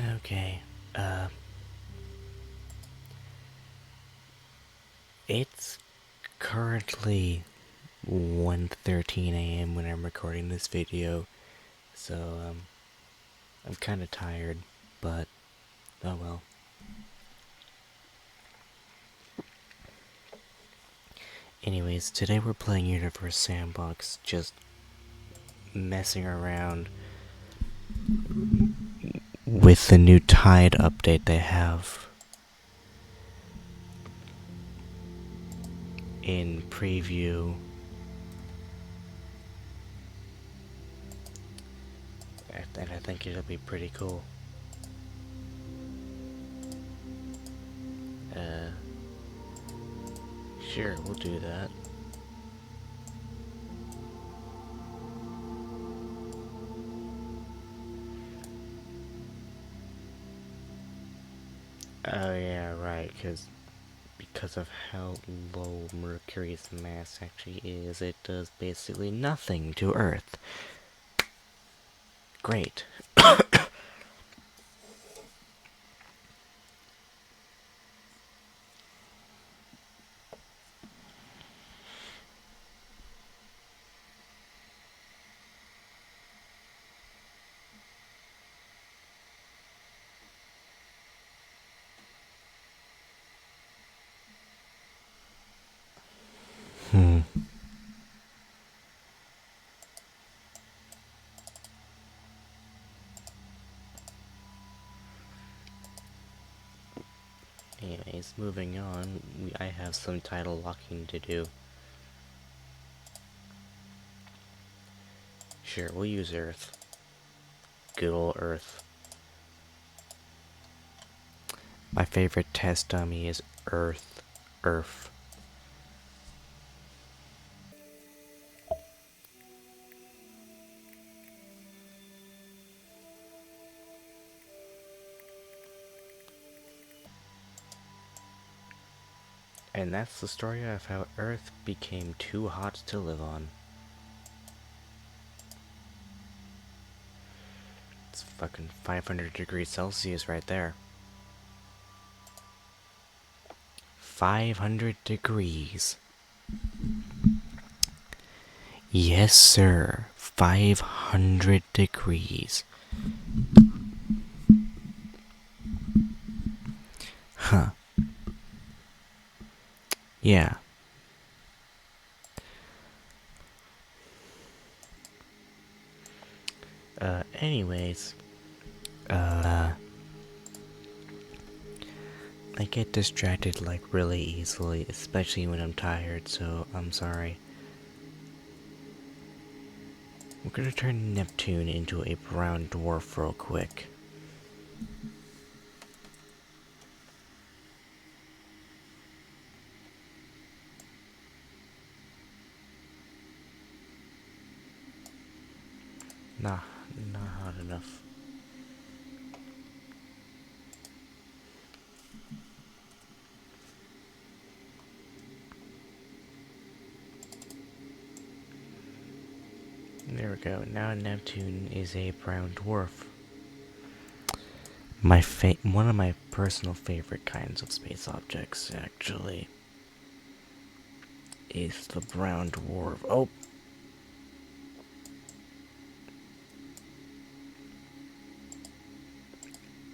Okay, it's currently 1:13 a.m. when I'm recording this video, so, I'm kinda tired, but, oh well. Anyways, today we're playing Universe Sandbox, just messing around with the new Tide update they have. In preview, and I think it'll be pretty cool. Sure, we'll do that. Oh yeah, right, because of how low Mercury's mass actually is, it does basically nothing to Earth. Great. Anyways, moving on, I have some title locking to do. Sure, we'll use Earth. Good ol' Earth. My favorite test dummy is Earth. Earth. And that's the story of how Earth became too hot to live on. It's fucking 500 degrees Celsius right there. 500 degrees. Yes, sir. 500 degrees. Huh. Yeah. Anyways. I get distracted like really easily, especially when I'm tired, so I'm sorry. We're gonna turn Neptune into a brown dwarf real quick. Nah, not hot enough. There we go. Now Neptune is a brown dwarf. One of my personal favorite kinds of space objects, actually, is the brown dwarf. Oh!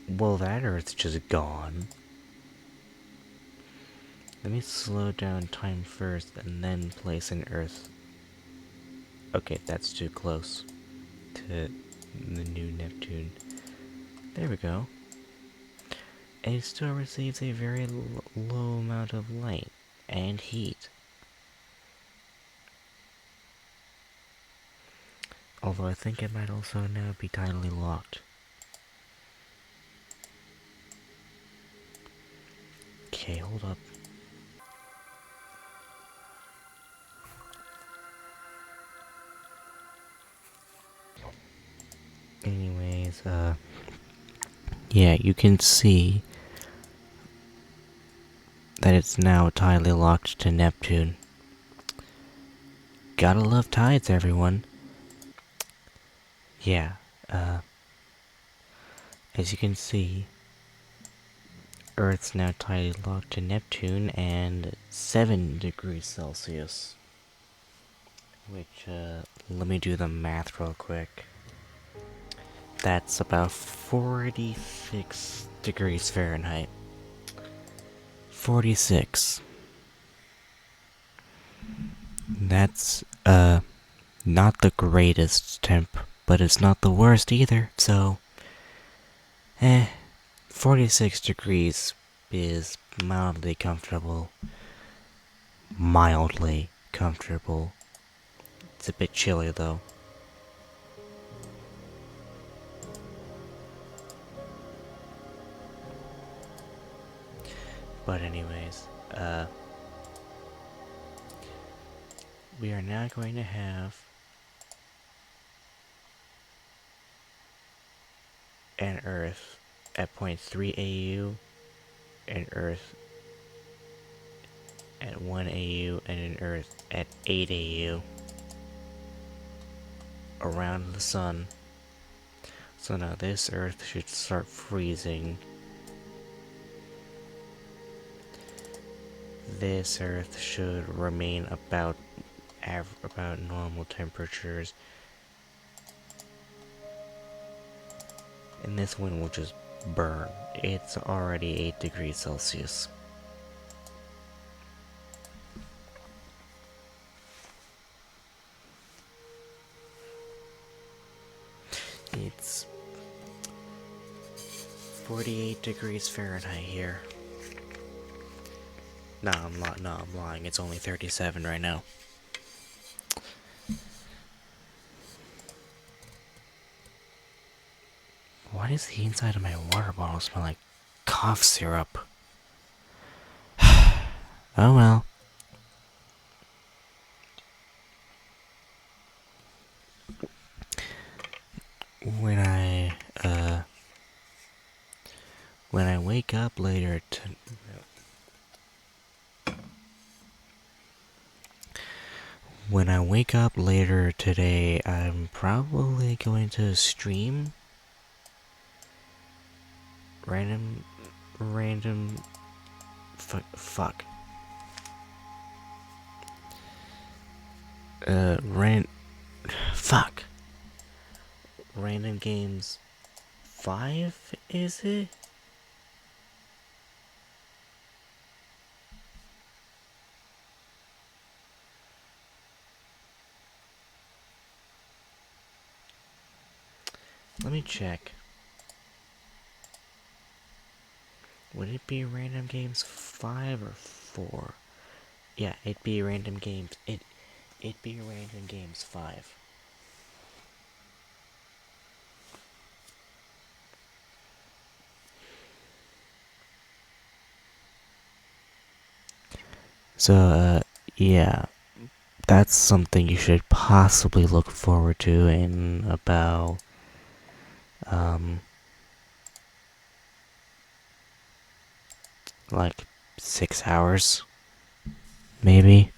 Well, that Earth's just gone. Let me slow down time first and then place an Earth. Okay, that's too close to the new Neptune. There we go. And it still receives a very low amount of light and heat. Although I think it might also now be tidally locked. Okay, hold up. Anyways, yeah, you can see that it's now tidally locked to Neptune. Gotta love tides, everyone. Yeah, as you can see, Earth's now tightly locked to Neptune and 7 degrees Celsius. Which, let me do the math real quick. That's about 46 degrees Fahrenheit. 46. That's, not the greatest temp, but it's not the worst either, so, 46 degrees is mildly comfortable. Mildly comfortable. It's a bit chilly though. But anyways, we are now going to have an Earth at 0.3 AU, an Earth at 1 AU, and an Earth at 8 AU around the sun. So now this Earth should start freezing. This Earth should remain about normal temperatures. And this one will just burn. It's already 8 degrees Celsius. It's 48 degrees Fahrenheit here. No, I'm lying. It's only 37 right now. Why does the inside of my water bottle smell like cough syrup? Oh well. When I wake up later When I wake up later today, I'm probably going to stream random fuck. Fuck. Random Games 5, is it? Let me check. Would it be Random Games 5 or 4? Yeah, it'd be Random Games. It'd be Random Games 5. So, yeah. That's something you should possibly look forward to in about, like 6 hours, maybe.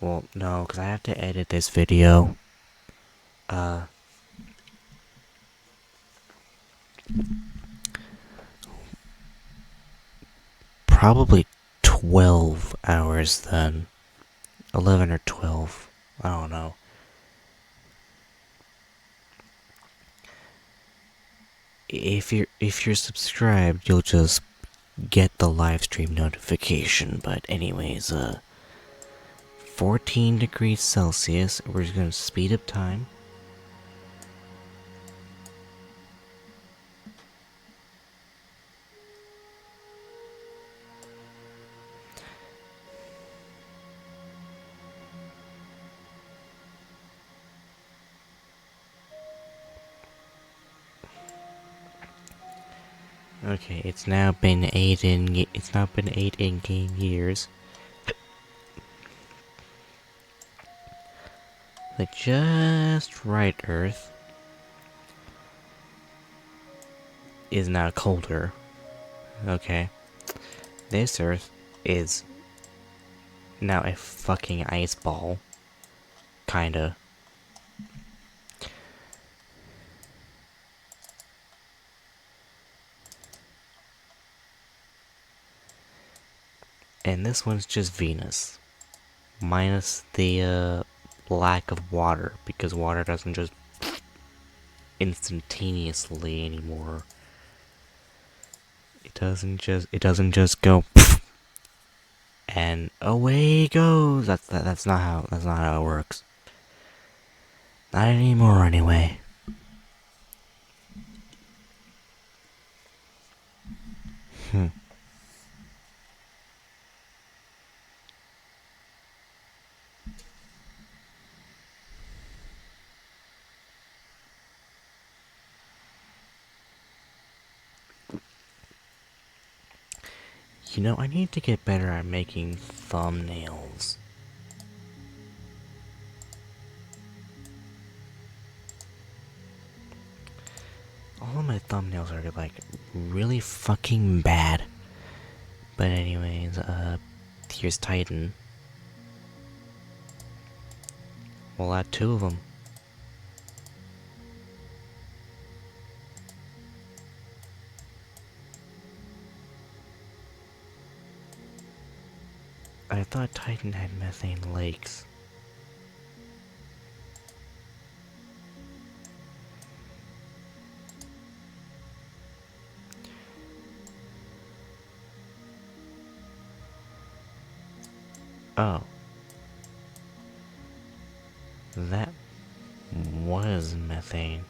Well, no, because I have to edit this video. Probably 12 hours then. 11 or 12. I don't know. If you're subscribed, you'll just get the live stream notification. But anyways, 14 degrees Celsius. We're just gonna speed up time. Okay, it's now been 8 in-game years. The just right Earth is now colder. Okay. This Earth is now a fucking ice ball. Kinda. And this one's just Venus. Minus the lack of water, because water doesn't just instantaneously anymore. It doesn't just go and away it goes. That's not how it works. Not anymore anyway. You know, I need to get better at making thumbnails. All of my thumbnails are like really fucking bad. But anyways, here's Titan. We'll add 2 of them. I thought Titan had methane lakes. Oh. That was methane.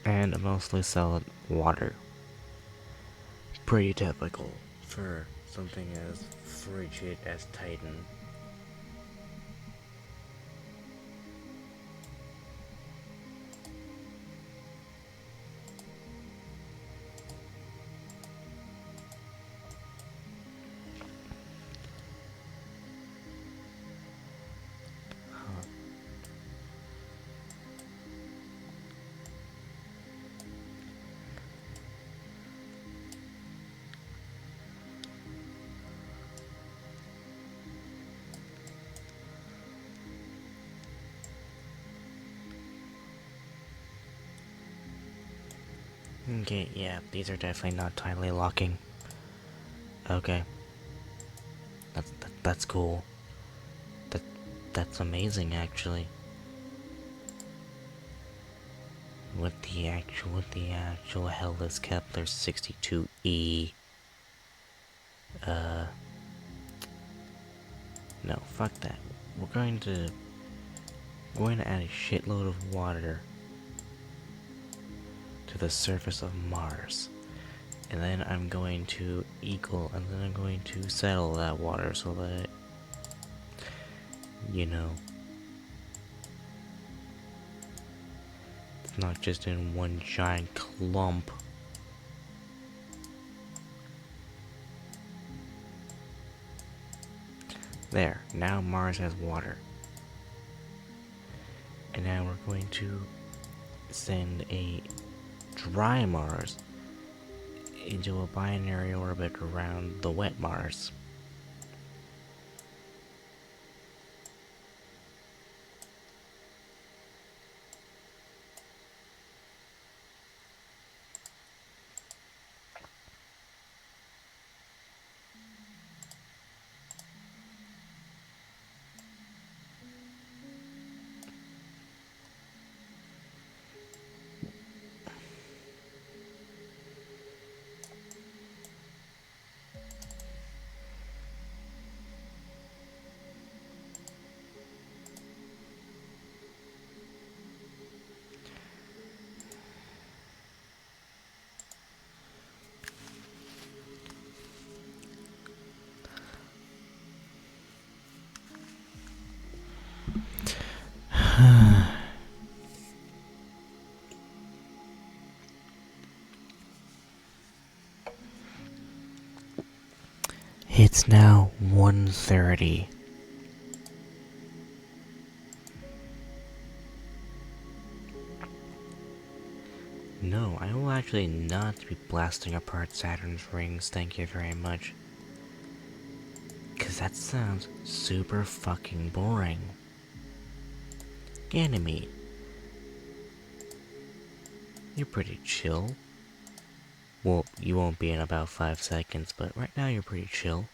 And mostly solid water. Pretty typical for something as frigid as Titan. Okay, yeah, these are definitely not tightly locking. Okay. That's cool. That's amazing, actually. What the actual hell is Kepler 62e? No, fuck that. We're going to add a shitload of water to the surface of Mars. And then I'm going to settle that water so that, you know, it's not just in one giant clump. There, now Mars has water. And now we're going to send a dry Mars into a binary orbit around the wet Mars. It's now 1:30. No, I will actually not be blasting apart Saturn's rings, thank you very much. Cause that sounds super fucking boring. Ganymede. You're pretty chill. Well, you won't be in about 5 seconds, but right now you're pretty chill.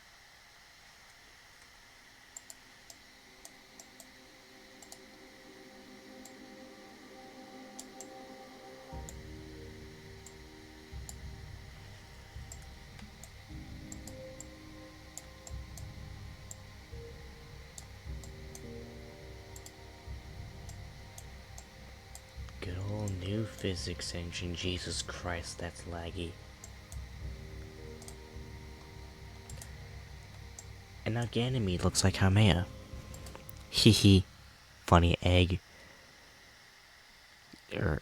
Good old new physics engine. Jesus Christ, that's laggy. And now Ganymede looks like Haumea. Hee. Funny egg.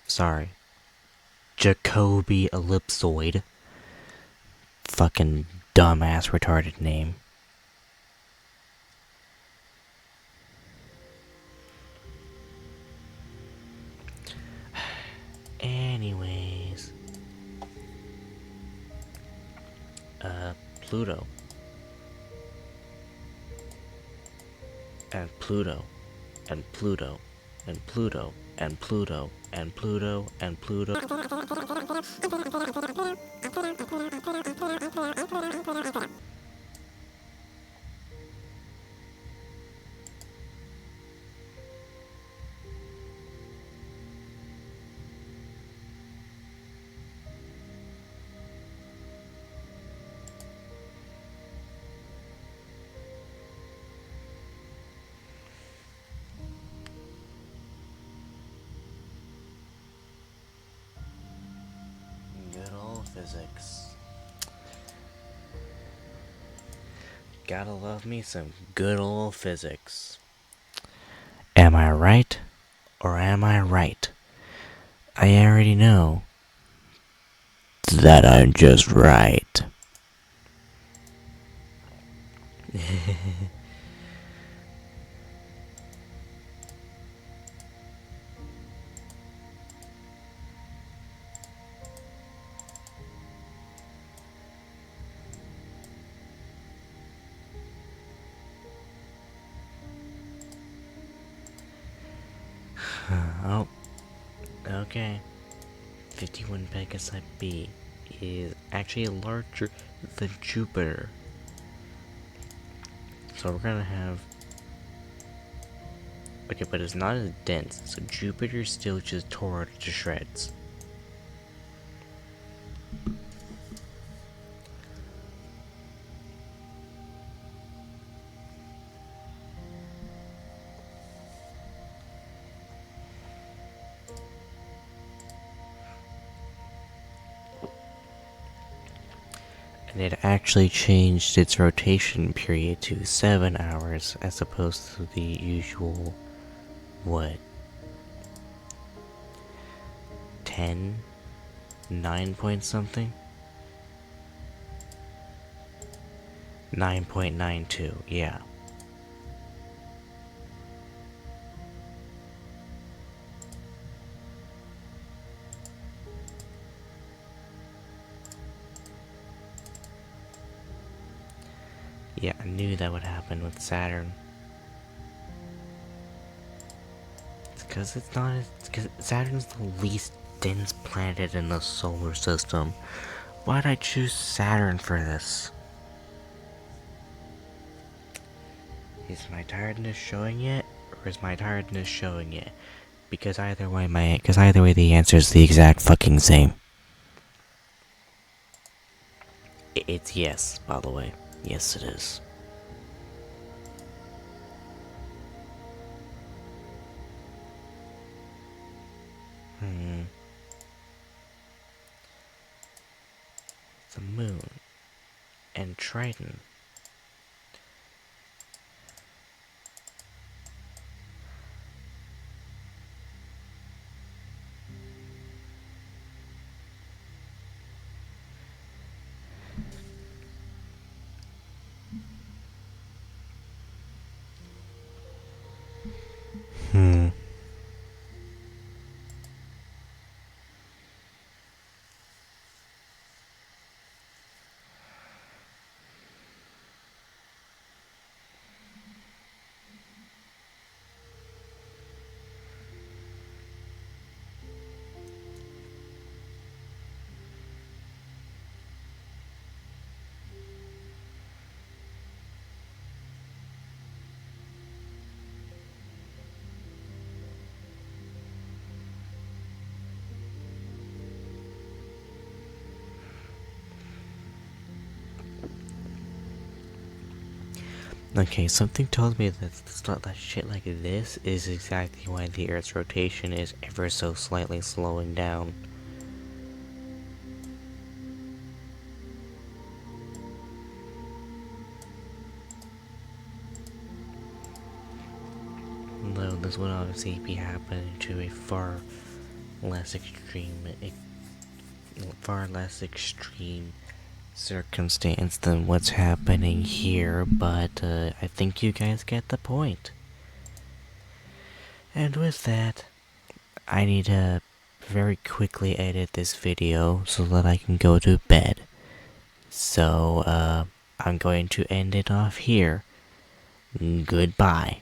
Sorry. Jacobi ellipsoid. Fucking dumbass retarded name. Anyways. Pluto. And Pluto. And Pluto. And Pluto. And Pluto. And Pluto. And Pluto. Good old physics. Gotta love me some good old physics. Am I right? Or am I right? I already know that I'm just right. Oh, okay. 51 Pegasi b is actually larger than Jupiter. So we're gonna have... Okay, but it's not as dense, so Jupiter still just tore it to shreds. And it actually changed its rotation period to 7 hours as opposed to the usual, what, 10? 9 point something? 9.92, yeah. Yeah, I knew that would happen with Saturn. It's because it's not. It's because Saturn's the least dense planet in the solar system. Why'd I choose Saturn for this? Is my tiredness showing it, or is my tiredness showing it? Because either way, the answer is the exact fucking same. It's yes, by the way. Yes, it is. The moon and Triton. Hmm. Okay, something told me that shit like this is exactly why the Earth's rotation is ever so slightly slowing down. Though this would obviously be happening to a far less extreme circumstance than what's happening here, but I think you guys get the point. And with that, I need to very quickly edit this video so that I can go to bed. So, I'm going to end it off here. Goodbye.